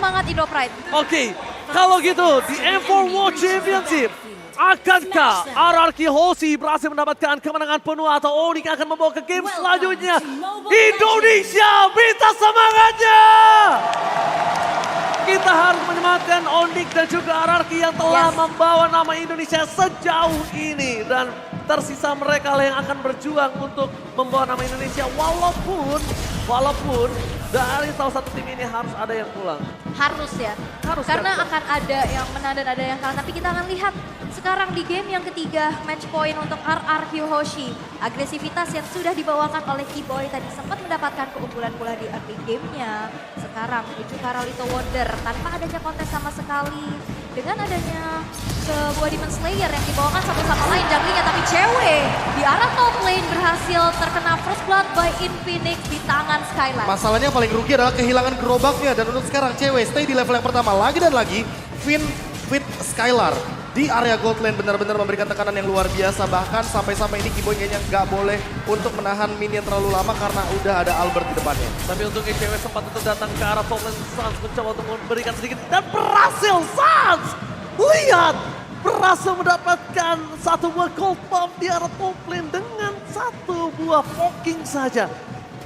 semangat Indo Pride. Oke, kalau gitu di M4 World Championship, akankah RRQ Hoshi berhasil mendapatkan kemenangan penuh atau Onyx akan membawa ke game selanjutnya? Indonesia, minta semangatnya! Kita harus menyematkan Onyx dan juga RRQ yang telah membawa nama Indonesia sejauh ini. Dan tersisa mereka lah yang akan berjuang untuk membawa nama Indonesia. Walaupun dari salah satu tim ini harus ada yang pulang. Harus ya. Harus. Karena akan ada yang menang dan ada yang kalah. Tapi kita akan lihat sekarang di game yang ketiga, match point untuk RRQ Hoshi. Agresivitas yang sudah dibawakan oleh Keyboy tadi sempat mendapatkan keunggulan pula di early gamenya. Sekarang menuju ke arah Little Wonder tanpa adanya kontes sama sekali. Dengan adanya sebuah Demon Slayer yang dibawakan satu sama lain junglingnya, tapi cewek di arah top lane berhasil terkena first blood by Infinix di tangan Skylar. Masalahnya paling rugi adalah kehilangan gerobaknya dan untuk sekarang cewek stay di level yang pertama lagi dan lagi. Finn fit Skylar di area gold lane benar-benar memberikan tekanan yang luar biasa. Bahkan sampai-sampai ini Keyboy kayaknya nggak boleh untuk menahan minion terlalu lama karena udah ada Albert di depannya. Tapi untuk cewek sempat untuk datang ke arah top lane, Sans mencoba untuk memberikan sedikit dan berhasil Sans! Lihat! Berhasil mendapatkan satu buah gold bomb di arah top lane dengan satu buah poking saja.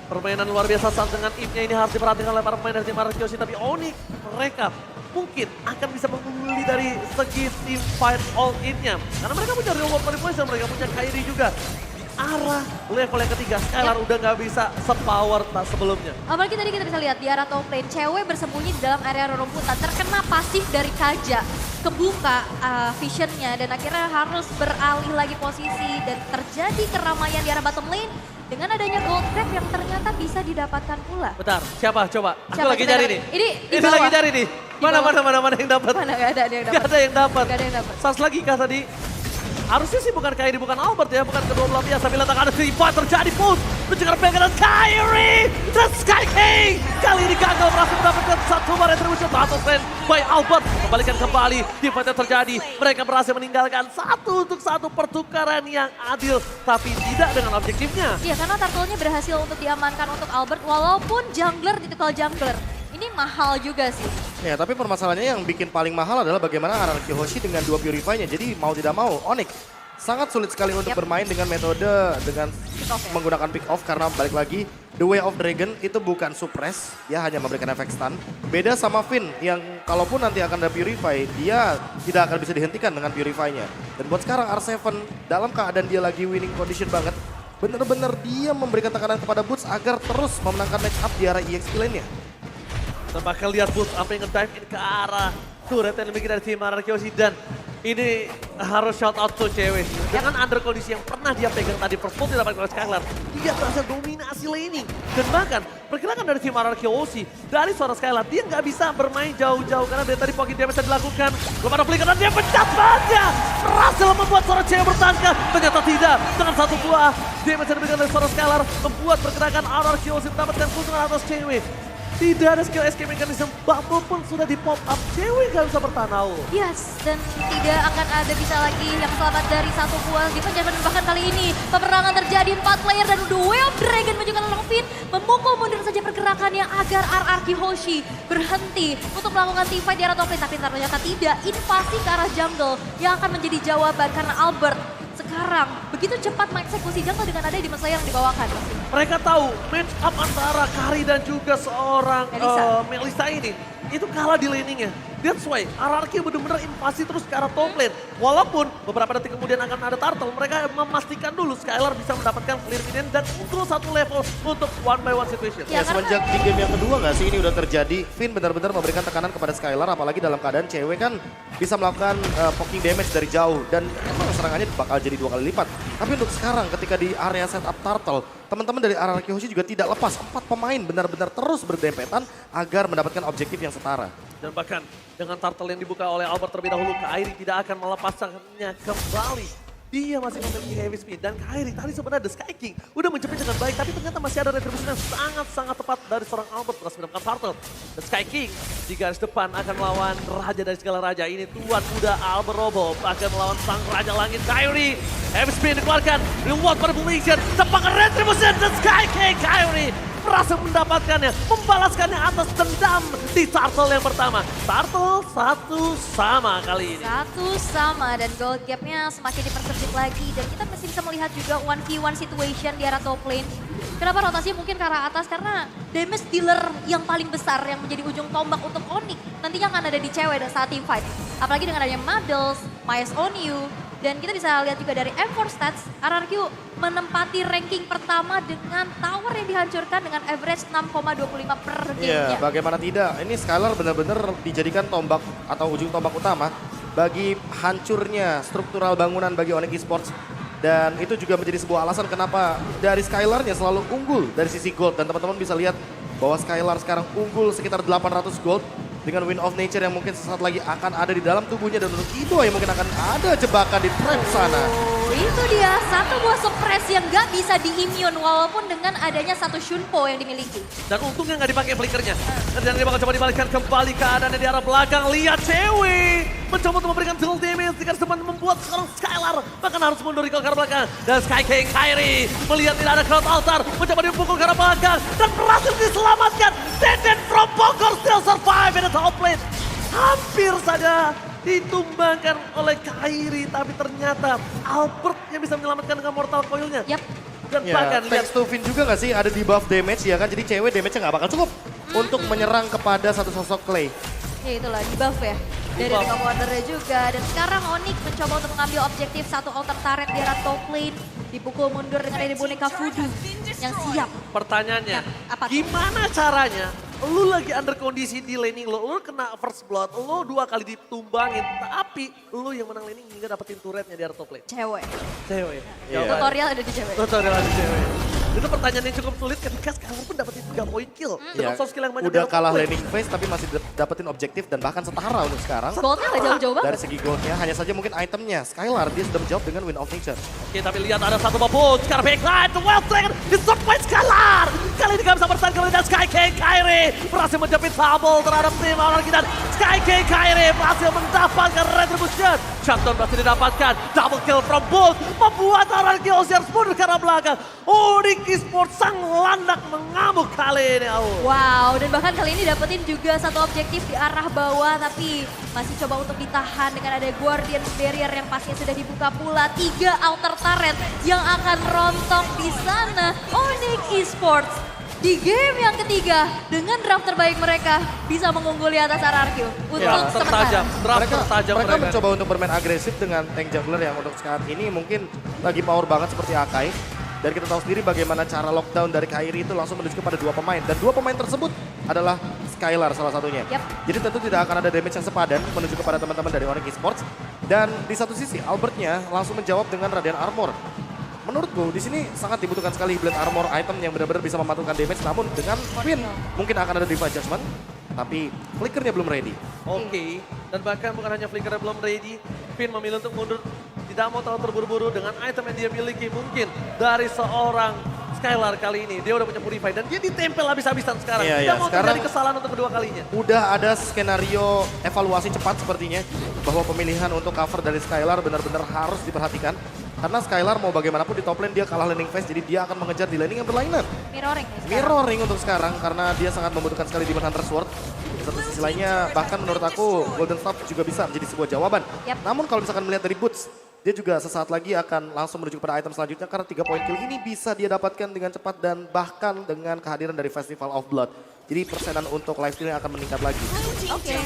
Permainan luar biasa Sans dengan ipnya ini harus diperhatikan oleh para pemain dari tim RRQ Hoshi. Tapi Onyx mereka mungkin akan bisa mengungguli dari segi team fight all in-nya. Karena mereka punya real world manipulation, mereka punya Kairi juga. Di arah level yang ketiga, Skylar udah nggak bisa sepower sebelumnya. Apalagi tadi kita bisa lihat di arah top lane, cewek bersembunyi di dalam area rerumputan, terkena pasif dari Kaja. Kebuka visionnya dan akhirnya harus beralih lagi posisi dan terjadi keramaian di arah bottom lane. Dengan adanya gold grab yang ternyata bisa didapatkan pula. Bentar, siapa? Coba. Aku Siapa? lagi cari nih. Ini di Ini bawah. lagi cari nih. Mana yang dapat? Mana gak ada yang dapat. Gak ada yang dapat. Gak ada yang dapat. Sans lagi kah tadi? Harusnya sih bukan Kairi, bukan Albert ya, bukan kedua belah pihak. Tapi letak ada fight terjadi pun. Mencegar pegangan Kairi dan Sky King. Kali ini gagal berhasil mendapatkan satu bar retribution battle plan by Albert. Kembalikan kembali, di fight yang terjadi. Mereka berhasil meninggalkan satu untuk satu pertukaran yang adil. Tapi tidak dengan objektifnya. Iya, karena turtle-nya berhasil untuk diamankan untuk Albert walaupun jungler ditukar jungler. Ini mahal juga sih. Ya, tapi permasalahannya yang bikin paling mahal adalah bagaimana RRQ Hoshi dengan dua Purify-nya. Jadi mau tidak mau, Onyx sangat sulit sekali untuk bermain dengan metode dengan menggunakan pick off. Karena balik lagi, The Way of Dragon itu bukan suppress, dia hanya memberikan efek stun. Beda sama Finn yang kalaupun nanti akan ada Purify, dia tidak akan bisa dihentikan dengan Purify-nya. Dan buat sekarang R7 dalam keadaan dia lagi winning condition banget, benar-benar dia memberikan tekanan kepada Boots agar terus memenangkan match up di arah EXP lane-nya. Kita bakal lihat Boots sampai nge-dive in ke arah turret yang lebih dari tim RRQ Hoshi. Dan ini harus shout out to cewek. Dengan under kondisi yang pernah dia pegang tadi first blood didapatkan oleh Skylar, dia berhasil dominasi laning. Dan bahkan pergerakan dari tim RRQ Hoshi, dari suara Skylar, dia nggak bisa bermain jauh-jauh karena dari tadi pocket damage yang dilakukan. Belum ada flicker dan dia pecat banget. Berhasil membuat suara cewek bertangkap. Ternyata tidak. Dengan satu buah damage yang diberikan dari suara Skylar, membuat pergerakan RRQ Hoshi mendapatkan keuntungan atas cewek. Tidak ada skill escape mechanism, bubble pun sudah di pop up, cewek gak bisa bertahan Aul. Yes, dan tidak akan ada bisa lagi yang selamat dari satu buah defense. Dan bahkan kali ini peperangan terjadi 4 player dan The Way of Dragon menunjukkan Long Fin memukul mundur saja pergerakannya agar RRQ Hoshi berhenti untuk melakukan team fight di arah top lane. Tapi ternyata tidak, invasi ke arah jungle yang akan menjadi jawaban karena Albert sekarang begitu cepat mengeksekusi jungle dengan ada Demon Slayer yang dibawakan. Mereka tahu match up antara Kari dan juga seorang Melissa ini itu kalah di laningnya. That's why RRQ benar-benar invasi terus ke arah top lane. Walaupun beberapa detik kemudian akan ada turtle, mereka memastikan dulu Skylar bisa mendapatkan clear minion dan unggul satu level untuk one by one situation. Ya, semenjak di game yang kedua nggak sih ini udah terjadi, Finn benar-benar memberikan tekanan kepada Skylar, apalagi dalam keadaan cewek kan bisa melakukan poking damage dari jauh dan emang serangannya bakal jadi 2 kali lipat. Tapi untuk sekarang ketika di area setup turtle, teman-teman dari RRQ Hoshi juga tidak lepas. 4 pemain benar-benar terus berdempetan agar mendapatkan objektif yang setara. Dan bahkan dengan turtle yang dibuka oleh Albert terlebih dahulu, Kairi tidak akan melepaskannya kembali. Dia masih memiliki heavy speed dan Kairi tadi sebenarnya The Sky King udah menjepit dengan baik, tapi ternyata masih ada retribusi yang sangat-sangat tepat dari seorang Albert berhasil mendapatkan turtle. The Sky King di garis depan akan melawan raja dari segala raja. Ini tuan muda Albert Robo akan melawan sang raja langit Kairi. Heavy speed dikeluarkan, reward manipulation, tepakan retribution The Sky King Kairi berhasil mendapatkannya, membalaskannya atas dendam di Turtle yang pertama. Turtle 1-1 kali ini. 1-1 dan gold gapnya semakin dipersempit lagi. Dan kita masih bisa melihat juga 1v1 situation di arah top lane. Kenapa rotasinya mungkin ke arah atas? Karena damage dealer yang paling besar yang menjadi ujung tombak untuk Onyx nantinya akan ada di cewek saat team fight. Apalagi dengan adanya Muddles, Myers Onyu. Dan kita bisa lihat juga dari M4 Stats, RRQ menempati ranking pertama dengan tower yang dihancurkan dengan average 6,25 per Iya, gamenya. bagaimana tidak. Ini Skylar benar-benar dijadikan tombak atau ujung tombak utama bagi hancurnya struktural bangunan bagi Onyx Esports. Dan itu juga menjadi sebuah alasan kenapa dari Skylarnya selalu unggul dari sisi gold. Dan teman-teman bisa lihat bahwa Skylar sekarang unggul sekitar 800 gold. Dengan Wind of Nature yang mungkin sesaat lagi akan ada di dalam tubuhnya. Dan untuk Ido yang mungkin akan ada jebakan di trap sana. Oh, itu dia satu buah suppress yang gak bisa di-immune walaupun dengan adanya satu Shunpo yang dimiliki. Dan untungnya nggak dipakai flickernya. Dan dia bakal coba dibalikkan kembali keadaannya di arah belakang. Lihat cewek mencoba untuk memberikan dual damage dengan sempat membuat seorang Skylar bahkan harus mundur ke arah belakang. Dan Sky King Kairi melihat tidak ada crowd altar, mencoba dipukul ke arah belakang dan berhasil diselamatkan. Deden from Bogor still survive in the top lane. Hampir saja ditumbangkan oleh Kairi, tapi ternyata Albert yang bisa menyelamatkan dengan mortal coil-nya. Yap. Dan Ya, bahkan lihat thanks to Finn juga gak sih ada di buff damage ya kan. Jadi cewek damage-nya gak bakal cukup untuk menyerang kepada satu sosok Clay. Ya itulah di buff ya. Dari Di-buff. Ring of Wonder-nya juga. Dan sekarang Onyx mencoba untuk mengambil objektif satu altar turret di arah top lane. Dipukul mundur dengan dari boneka voodoo yang siap. pertanyaannya, Ya, apa tuh? gimana caranya lu lagi under kondisi di laning lu kena first blood, lu 2 kali ditumbangin, tapi lu yang menang laning hingga dapetin turretnya di area top lane. Cewek. Cewek. Iya. Tutorial ada di cewek. Tutorial ada cewek. Itu pertanyaan yang cukup sulit ketika Skylar pun dapetin 3 poin kill. Dengan Ya, soft skill yang banyak. udah di kalah top lane. laning phase tapi masih dapetin objektif dan bahkan setara untuk sekarang. Goldnya gak jauh-jauh banget. Dari segi goldnya hanya saja mungkin itemnya. Skylar dia sudah menjawab dengan Wind of Nature. Oke, tapi lihat ada satu babut. Sekarang backline, The Wild Dragon di stop point Skylar. Kali ini gak bisa bertahan kembali dan Sky King Kairi berhasil menjepit Fable terhadap tim lawan kita. Sky King Kairi berhasil mendapatkan Retribution. Shutdown berhasil didapatkan. Double kill from both. Membuat orang Kiyoshi harus mundur ke arah belakang. Onyx Esports sang landak mengamuk kali ini. Wow, dan bahkan kali ini dapetin juga satu objektif di arah bawah, tapi masih coba untuk ditahan dengan ada Guardian Barrier yang pastinya sudah dibuka pula. 3 outer turret yang akan rontok di sana. Onyx Esports di game yang ketiga dengan draft terbaik mereka bisa mengungguli atas RRQ untuk Ya, sementara. tertajam. Draft Mereka, tertajam mereka mencoba untuk bermain agresif dengan tank jungler yang untuk saat ini mungkin lagi power banget seperti Akai. Dan kita tahu sendiri bagaimana cara lockdown dari Kairi itu langsung menuju kepada 2 pemain. Dan 2 pemain tersebut adalah Skylar salah satunya. Yap. Jadi tentu tidak akan ada damage yang sepadan menuju kepada teman-teman dari Onyx Esports. Dan di satu sisi Albertnya langsung menjawab dengan Radiant Armor. Menurutku di sini sangat dibutuhkan sekali Blade Armor item yang benar-benar bisa memantulkan damage. Namun dengan Queen mungkin akan ada Divine Judgment. Tapi flickernya belum ready. Oke, dan bahkan bukan hanya flicker yang belum ready, Finn memilih untuk mundur, tidak mau terlalu terburu-buru dengan item yang dia miliki. Mungkin dari seorang Skylar kali ini, dia udah punya Purify dan dia ditempel habis-habisan sekarang. Iya, Tidak iya, mau sekarang- terjadi kesalahan untuk kedua kalinya. Udah ada skenario evaluasi cepat sepertinya bahwa pemilihan untuk cover dari Skylar benar-benar harus diperhatikan. Karena Skylar mau bagaimanapun di top lane dia kalah laning phase, jadi dia akan mengejar di laning yang berlainan. Mirroring nih sekarang. Mirroring untuk sekarang karena dia sangat membutuhkan sekali Demon Hunter Sword. Di satu sisi lainnya bahkan menurut aku Golden Staff juga bisa menjadi sebuah jawaban. Yap. Namun kalau misalkan melihat dari Boots, dia juga sesaat lagi akan langsung menuju kepada item selanjutnya karena 3 poin kill ini bisa dia dapatkan dengan cepat dan bahkan dengan kehadiran dari Festival of Blood. Jadi persenan untuk lifesteal akan meningkat lagi. Oke.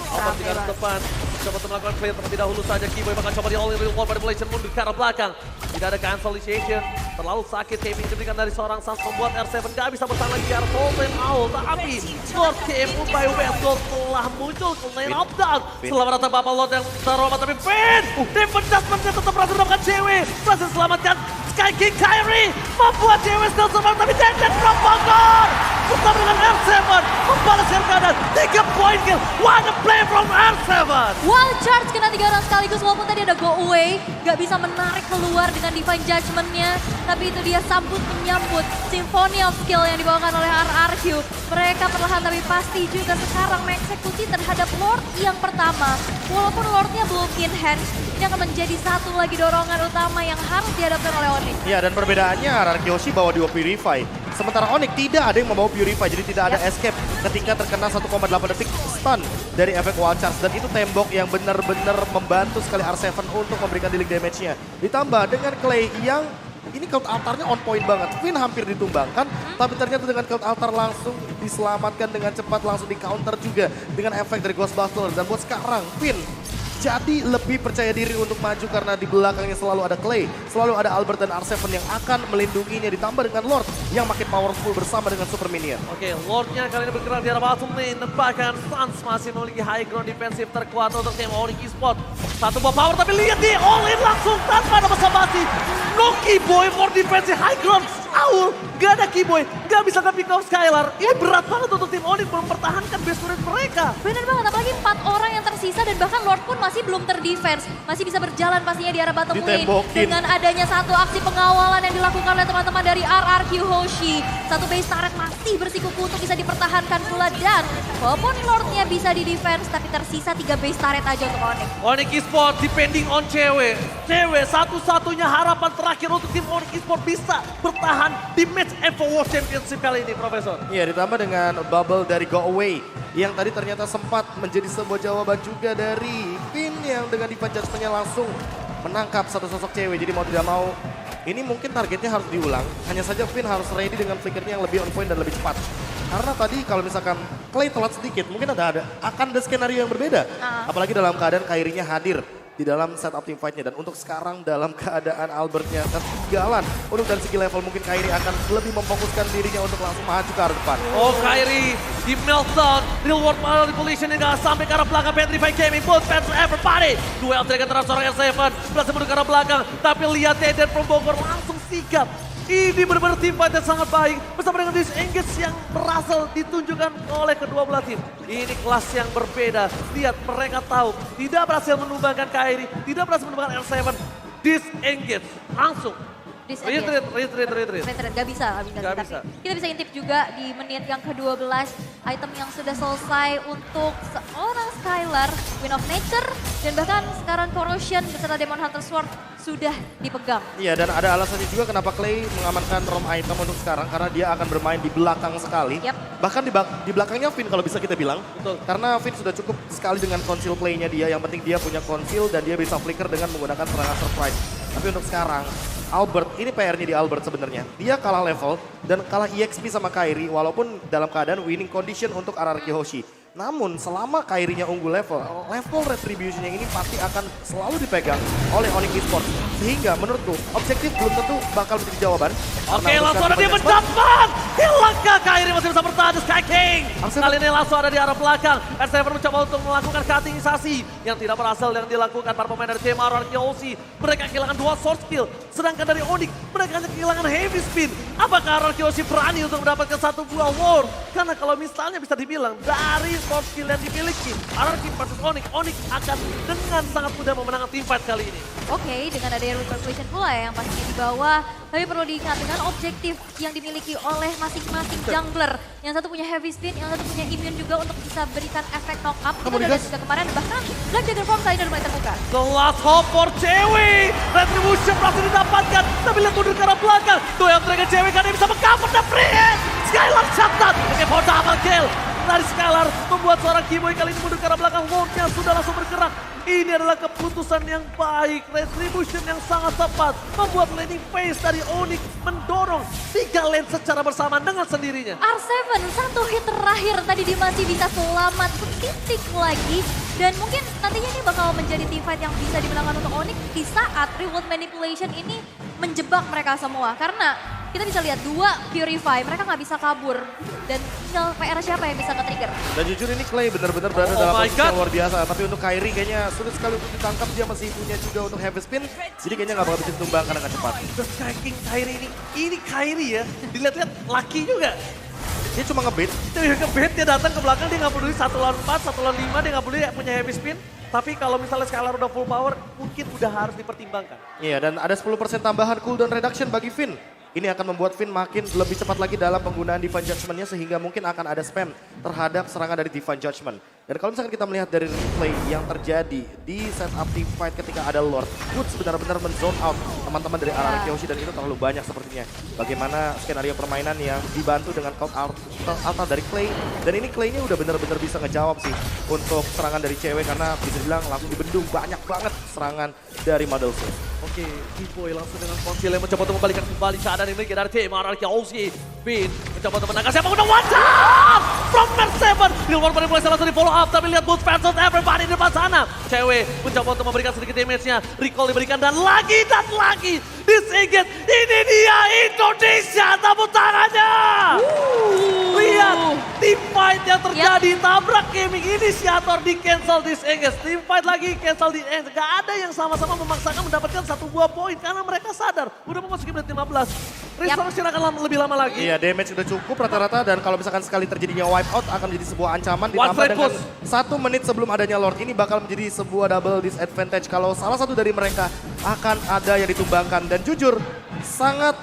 Albert di garis depan, coba untuk melakukan clear terlebih dahulu saja. Keyboy bakal coba di all in real wall manipulation mundur ke arah belakang. Tidak ada cancel initiation, terlalu sakit taping diberikan dari seorang Sans membuat R7 gak bisa bertahan lagi di arah Golden Owl. Tapi Lord KMU by West Gold telah muncul ke lane of down. Selamat datang Bapak Lord yang terhormat tapi Finn! Defense judgment-nya tetap berhasil mendapatkan cewek. Berhasil selamatkan Sky King Kairi. Membuat cewek still survive tapi Denden from Bogor. Bersama dengan R7 membalaskan keadaan 3 poin kill. What a play from R7. Wild Charge kena 3 orang sekaligus walaupun tadi ada go away. Gak bisa menarik keluar dengan Divine Judgment-nya. Tapi itu dia sambut menyambut Symphony of Skill yang dibawakan oleh RRQ. Mereka perlahan tapi pasti juga sekarang mengeksekusi terhadap Lord yang pertama. Walaupun Lord-nya belum in hand, ini akan menjadi satu lagi dorongan utama yang harus dihadapkan oleh Onyx. Ya dan perbedaannya RRQ Hoshi bawa 2 Purify. Sementara Onyx tidak ada yang membawa Purify, jadi tidak ada escape ketika terkena 1,8 detik stun dari efek Wild Charge. Dan itu tembok yang benar-benar membantu sekali R7 untuk memberikan dealing damage-nya. Ditambah dengan Clay yang ini Cloud Altar-nya on point banget. Finn hampir ditumbangkan, tapi ternyata dengan Cloud Altar langsung diselamatkan dengan cepat, langsung di counter juga dengan efek dari Ghostbuster. Dan buat sekarang, Finn jadi lebih percaya diri untuk maju karena di belakangnya selalu ada Clay, selalu ada Albert dan R7 yang akan melindunginya, ditambah dengan Lord yang makin powerful bersama dengan Super Minion. Oke, Lordnya kali ini bergerak di arah bottom lane dan bahkan Suns masih memiliki high ground defensif terkuat untuk tim Onyx Esports. Satu buah power tapi lihat nih, all in langsung tanpa ada basa-basi. No Keyboy for defensive high ground. Aul, gak ada Keyboy, gak bisa nge-pick off Skylar. Ini berat banget untuk tim Onyx mempertahankan base turret mereka. Bener banget, apalagi 4 orang yang tersisa dan bahkan Lord pun masih belum terdefense. Masih bisa berjalan pastinya di arah bottom lane. Ditembokin. Dengan adanya satu aksi pengawalan yang dilakukan oleh teman-teman dari RRQ Hoshi. Satu base turret masih bersikuku untuk bisa dipertahankan pula. Dan walaupun Lordnya bisa di-defense, tapi tersisa 3 base turret aja untuk Onyx. Onyx Esports depending on cewek. Cewek satu-satunya harapan terakhir untuk tim Onyx Esports bisa bertahan di match Evo World Championship kali ini, Profesor. Iya, ditambah dengan bubble dari Go Away yang tadi ternyata sempat menjadi sebuah jawaban juga dari Finn yang dengan defense judgment-nya langsung menangkap satu sosok cewek. Jadi mau tidak mau, ini mungkin targetnya harus diulang. Hanya saja Finn harus ready dengan flickernya yang lebih on point dan lebih cepat. Karena tadi kalau misalkan Clay telat sedikit, mungkin akan ada skenario yang berbeda. Apalagi dalam keadaan Kairinya hadir di dalam setup team fight-nya. Dan untuk sekarang dalam keadaan Albertnya ketinggalan. Untuk dari segi level mungkin Kairi akan lebih memfokuskan dirinya untuk langsung maju ke arah depan. Oh, Kairi di meltdown, real world manipulation hingga sampai ke arah belakang. Petrify Gaming, both fans everybody. Duel trik antara seorang R7, berhasil menuju ke arah belakang. Tapi lihat Eden from Bogor langsung sigap. Ini benar-benar tim fight yang sangat baik bersama dengan disengage yang berhasil ditunjukkan oleh kedua belah tim. Ini kelas yang berbeda. Lihat mereka tahu tidak berhasil menumbangkan Kairi, tidak berhasil menumbangkan R7. Disengage langsung. Retreat. Gak bisa. Gak bisa. Tapi kita bisa intip juga di menit yang ke-12. Item yang sudah selesai untuk seorang Skylar, Wind of Nature. Dan bahkan sekarang Corrosion beserta Demon Hunter Sword sudah dipegang. Iya, dan ada alasannya juga kenapa Clay mengamankan ROM item untuk sekarang. Karena dia akan bermain di belakang sekali. Yep. Bahkan di belakangnya Finn kalau bisa kita bilang. Betul. Karena Finn sudah cukup sekali dengan conceal play-nya dia. Yang penting dia punya conceal dan dia bisa flicker dengan menggunakan serangan surprise. Tapi untuk sekarang, Albert, ini PR-nya di Albert sebenarnya. Dia kalah level dan kalah EXP sama Kairi walaupun dalam keadaan winning condition untuk RRQ Hoshi. Namun selama Kairinya unggul level retribution-nya ini pasti akan selalu dipegang oleh Onyx Esports. Sehingga menurutku objektif belum tentu bakal menjadi jawaban. Oke, langsung ada dia mendapat. Hilangkah Kairi masih bisa bertahan Sky King. Kali ini langsung ada di arah belakang. R7 mencoba untuk melakukan cuttingisasi yang tidak berhasil yang dilakukan para pemain dari tim RRQ Hoshi. Mereka kehilangan 2 sword skill. Sedangkan dari Onyx mereka hanya kehilangan heavy spin. Apakah RRQ Hoshi berani untuk mendapatkan satu buah ward? Karena kalau misalnya bisa dibilang dari sword skill yang dimiliki RRQ versus Onyx, Onyx akan dengan sangat mudah memenangkan team fight kali ini. Oke, dengan adanya repercussion pula ya yang pastinya di bawah. Tapi perlu diingat dengan objektif yang dimiliki oleh masing-masing jungler. Yang satu punya heavy spin, yang satu punya immune juga untuk bisa berikan efek knock up. Kita udah lihat juga kemarin, bahkan Black Dagger Form tadi udah mulai terbuka. The last hope for Cewek. Retribution berhasil didapatkan. Tapi lihat mundur ke arah belakang. Duel Dragon Cewek kan dia bisa meng-cover the free. Skylar shutdown. Oke, for double kill. Dari Skylar membuat seorang Keyboy kali ini mundur ke arah belakang. Wardnya sudah langsung bergerak. Ini adalah keputusan yang baik. Retribution yang sangat tepat. Membuat laning phase dari Onyx mendorong 3 lane secara bersamaan dengan sendirinya. R7 satu hit terakhir tadi dia masih bisa selamat setitik lagi. Dan mungkin nantinya ini bakal menjadi team fight yang bisa dimenangkan untuk Onyx di saat reward manipulation ini menjebak mereka semua. Karena kita bisa lihat 2 Purify, mereka nggak bisa kabur. Dan tinggal PR siapa yang bisa nge-trigger. Dan jujur ini Clay benar-benar berada dalam posisi yang luar biasa. Tapi untuk Kairi kayaknya sulit sekali untuk ditangkap. Dia masih punya juga untuk heavy spin. Jadi kayaknya nggak bakal bisa ditumbangkan dengan cepat. The Sky King Kairi ini Kairi ya. Dilihat-lihat laki juga. Dia cuma ngebait. Dia ngebait, dia datang ke belakang, dia nggak peduli 1 lawan 4, 1 lawan 5, dia nggak peduli punya heavy spin. Tapi kalau misalnya Skylar udah full power, mungkin udah harus dipertimbangkan. Iya, dan ada 10% tambahan cooldown reduction bagi Finn. Ini akan membuat Finn makin lebih cepat lagi dalam penggunaan Divine Judgment-nya sehingga mungkin akan ada spam terhadap serangan dari Divine Judgment. Dan kalau misalkan kita melihat dari replay yang terjadi di setup team fight ketika ada Lord, Woods benar-benar men-zone out teman-teman dari RRQ Hoshi dan itu terlalu banyak sepertinya. Bagaimana skenario permainan yang dibantu dengan count altar dari Clay. Dan ini Clay-nya udah benar-benar bisa ngejawab sih untuk serangan dari cewek karena bisa dibilang langsung dibendung banyak banget serangan dari Model Soul. Oke, T-Boy langsung dengan konsil yang mencoba untuk membalikan kembali keadaan ini dari tim RRQ Hoshi. Finn mencoba untuk menangkap siapa udah one shot from Mer7. Dilwar manipulasi langsung di follow up tapi lihat Boots versus everybody di depan sana. Cewek mencoba untuk memberikan sedikit damage-nya. Recall diberikan dan lagi disingkit. Ini dia Indonesia, tepuk tangannya. Lihat team fight yang terjadi, tabrak gaming inisiator di cancel disengage. Team fight lagi cancel disengage. Gak ada yang sama-sama memaksakan mendapatkan satu buah poin karena mereka sadar udah memasuki menit 15. Restoration akan lebih lama lagi. Iya, damage udah cukup rata-rata dan kalau misalkan sekali terjadinya wipe out akan menjadi sebuah ancaman ditambah dengan 1 menit sebelum adanya Lord ini bakal menjadi sebuah double disadvantage kalau salah satu dari mereka akan ada yang ditumbangkan dan jujur sangat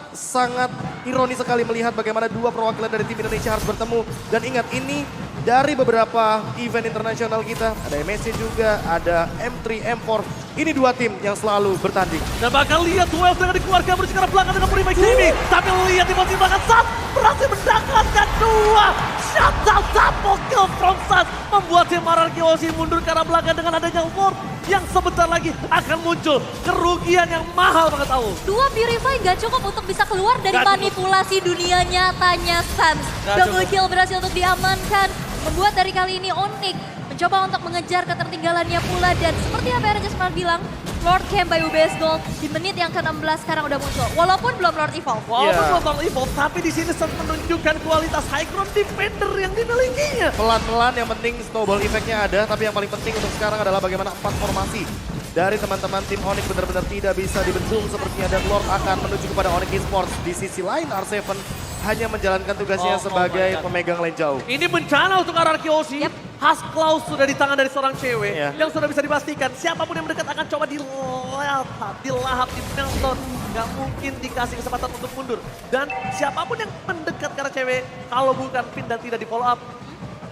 ironis sekali melihat bagaimana dua perwakilan dari tim Indonesia harus bertemu dan ingat ini dari beberapa event internasional kita ada MSC juga, ada M3, M4 ini dua tim yang selalu bertanding. Dan bakal lihat 12 dengan dikeluarkan menuju ke arah belakang dengan Prima ini. Tapi lihat di posisi belakang Sans berhasil mendapatkan 2 shutdown double kill from Sans. Membuat tim RRQ Hoshi mundur ke arah belakang dengan adanya Lord yang sebentar lagi akan muncul. Kerugian yang mahal banget tahu. 2 Purify gak cukup untuk bisa keluar dari manipulasi dunia nyatanya Sans. Double kill berhasil untuk diamankan. Membuat dari kali ini Onyx mencoba untuk mengejar ketertinggalannya pula dan seperti apa yang Raja Smart bilang, Lord Camp by UBS Gold di menit yang ke-16 sekarang udah muncul. Walaupun belum Lord Evolve. Walaupun belum Lord Evolve, tapi di sini Sans menunjukkan kualitas high ground defender yang dimilikinya. Pelan-pelan yang penting snowball effect-nya ada, tapi yang paling penting untuk sekarang adalah bagaimana 4 formasi dari teman-teman tim Onyx benar-benar tidak bisa dibendung sepertinya dan Lord akan menuju kepada Onyx Esports. Di sisi lain R7 hanya menjalankan tugasnya sebagai pemegang lane jauh. Ini bencana untuk RRQ Hoshi. Has Klaus sudah di tangan dari seorang cewek yang sudah bisa dipastikan siapapun yang mendekat akan coba dilahap, di meltdown. Gak mungkin dikasih kesempatan untuk mundur. Dan siapapun yang mendekat karena cewek, kalau bukan Finn dan tidak di follow up,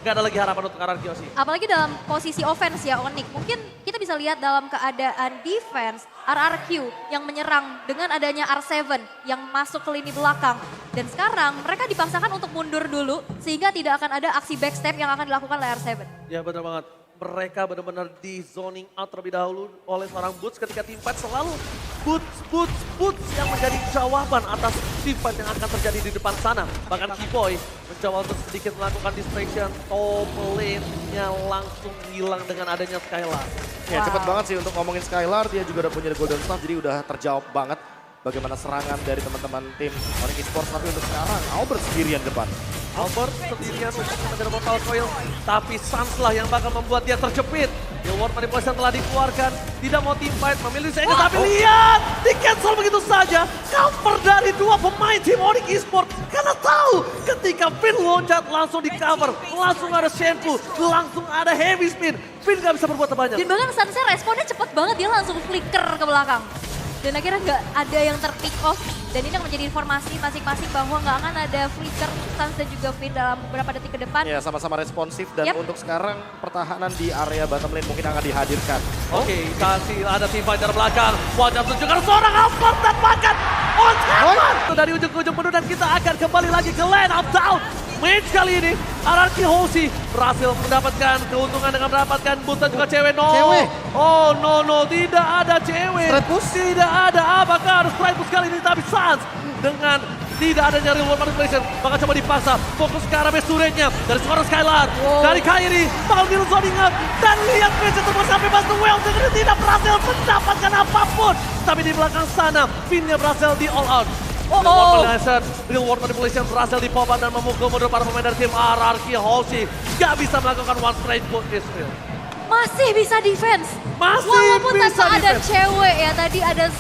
gak ada lagi harapan untuk RRQ Hoshi. Apalagi dalam posisi offense ya Onyx. Mungkin kita bisa lihat dalam keadaan defense RRQ yang menyerang dengan adanya R7 yang masuk ke lini belakang. Dan sekarang mereka dipaksakan untuk mundur dulu sehingga tidak akan ada aksi backstep yang akan dilakukan oleh R7. Ya benar banget. Mereka benar-benar di zoning out terlebih dahulu oleh seorang Boots ketika tim fight selalu Boots yang menjadi jawaban atas tim fight yang akan terjadi di depan sana. Bahkan T-Boy mencoba untuk sedikit melakukan distraction, top lane-nya langsung hilang dengan adanya Skylar. Ya cepet banget sih untuk ngomongin Skylar, dia juga udah punya Golden Staff jadi udah terjawab banget bagaimana serangan dari teman-teman tim Onyx Esports. Tapi untuk sekarang Albert sendirian depan. Albert sendirian untuk mengejar Mortal Coil, tapi Sans lah yang bakal membuat dia terjepit. Reward manipulation telah dikeluarkan, tidak mau team fight, memilih saya tapi lihat, di cancel begitu saja. Cover dari dua pemain tim Onyx Esports, karena tahu ketika Finn loncat langsung di cover, langsung ada Shenfu, langsung ada heavy spin. Finn gak bisa berbuat banyak. Dan bahkan Sansnya responnya cepet banget, dia langsung flicker ke belakang. Dan akhirnya nggak ada yang terpick off. Dan ini yang menjadi informasi masing-masing bahwa nggak akan ada flicker Sans dan juga Finn dalam beberapa detik ke depan. Ya sama-sama responsif dan untuk sekarang pertahanan di area bottom lane mungkin akan dihadirkan. Oke, kasih ada tim fighter belakang. Wajah tunjukkan seorang Albert dan bahkan on heaven. Dari ujung ke ujung penuh dan kita akan kembali lagi ke lane up down. Match kali ini, RRQ Hoshi berhasil mendapatkan keuntungan dengan mendapatkan Boots dan juga cewek. Cewek? Oh no, tidak ada cewek. Straight push? Tidak ada, apakah harus straight push kali ini, tapi Sans dengan tidak adanya reward manipulation, bakal coba dipaksa, fokus ke arah base turretnya dari seorang Skylar, dari Kairi, bakal di zoning up, dan lihat match terus sampai Bastu Well, dengan tidak berhasil mendapatkan apapun. Tapi di belakang sana, Finn-nya berhasil di all out. Reward manipulation berhasil di pop dan memukul mundur para pemain dari tim RRQ Hoshi. Gak bisa melakukan one straight push Israel. Masih bisa defense. Walaupun tanpa ada cewek ya, tadi ada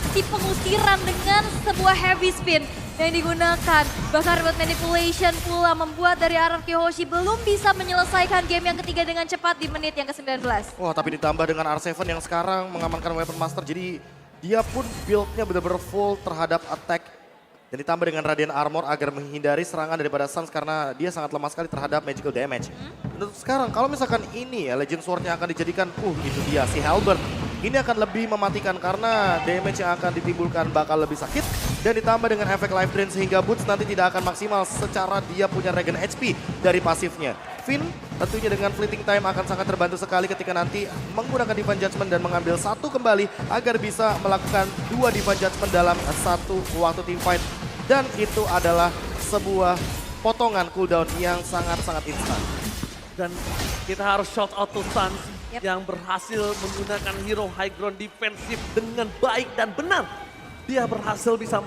aksi pengusiran dengan sebuah heavy spin yang digunakan. Bahkan reward manipulation pula membuat dari RRQ Hoshi belum bisa menyelesaikan game yang ketiga dengan cepat di menit yang ke-19. Wah tapi ditambah dengan R7 yang sekarang mengamankan Weapon Master jadi dia pun build-nya benar-benar full terhadap attack Dan ditambah dengan Radiant Armor agar menghindari serangan daripada Suns karena dia sangat lemah sekali terhadap magical damage. Untuk sekarang kalau misalkan ini ya Legend Sword-nya akan dijadikan, itu dia si Halberd. Ini akan lebih mematikan karena damage yang akan ditimbulkan bakal lebih sakit. Dan ditambah dengan efek life drain sehingga Boots nanti tidak akan maksimal secara dia punya regen HP dari pasifnya. Finn tentunya dengan fleeting time akan sangat terbantu sekali ketika nanti menggunakan Divine Judgment dan mengambil satu kembali agar bisa melakukan 2 Divine Judgment dalam satu waktu team fight. Dan itu adalah sebuah potongan cooldown yang sangat-sangat instan. Dan kita harus shout out to Suns yang berhasil menggunakan hero high ground defensif dengan baik dan benar. Dia berhasil bisa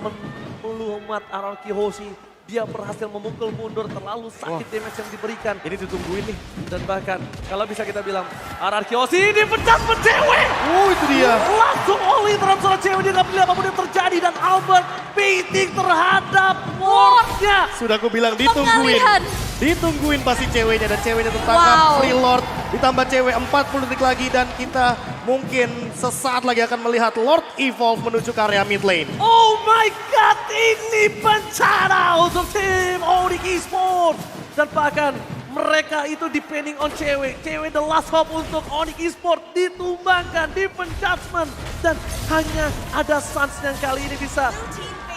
melumat RRQ Hoshi. Dia berhasil memukul mundur terlalu sakit damage yang diberikan. Ini ditungguin nih. Dan bahkan kalau bisa kita bilang RRQ Hoshi ini pecah cewek. Itu dia. Langsung all in terhadap seorang cewek. Dia nggak peduli apapun yang terjadi. Dan Albert baiting terhadap Lordnya. Sudah aku bilang ditungguin. Pengalihan. Ditungguin pasti ceweknya dan ceweknya tertangkap. Wow. Free Lord ditambah cewek 40 detik lagi dan kita mungkin sesaat lagi akan melihat Lord Evolve menuju ke area mid lane. Oh my god, ini bencana untuk tim Onyx Esports. Dan bahkan mereka itu depending on cewek. Cewek the last hope untuk Onyx Esports ditumbangkan, Divine Judgment. Dan hanya ada Suns yang kali ini bisa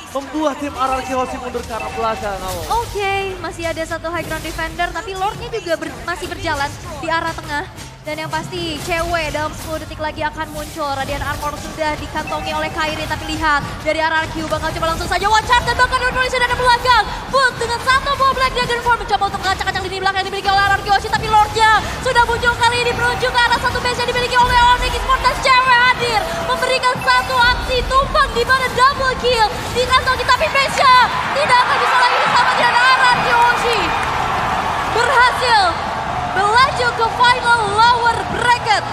membuat tim RRQ Hoshi mundur ke arah belakang. Oke, masih ada satu high ground defender, tapi Lordnya juga masih berjalan di arah tengah. Dan yang pasti cewek dalam 10 detik lagi akan muncul. Radiant Armor sudah dikantongi oleh Kairi, tapi lihat dari RRQ bakal coba langsung saja one shot dan bahkan Indonesia dari belakang. Boot dengan satu ball Black Dragon Form mencoba untuk mengacak-acak lini belakang yang dimiliki oleh RRQ Hoshi, tapi Lordnya sudah muncul kali ini menuju ke arah satu base yang dimiliki oleh Onyx Esports dan cewek hadir memberikan satu aksi tumbang di mana double kill dikantongi, tapi base-nya tidak akan bisa lagi bersama dengan RRQ Hoshi. Berhasil melaju ke final lower bracket.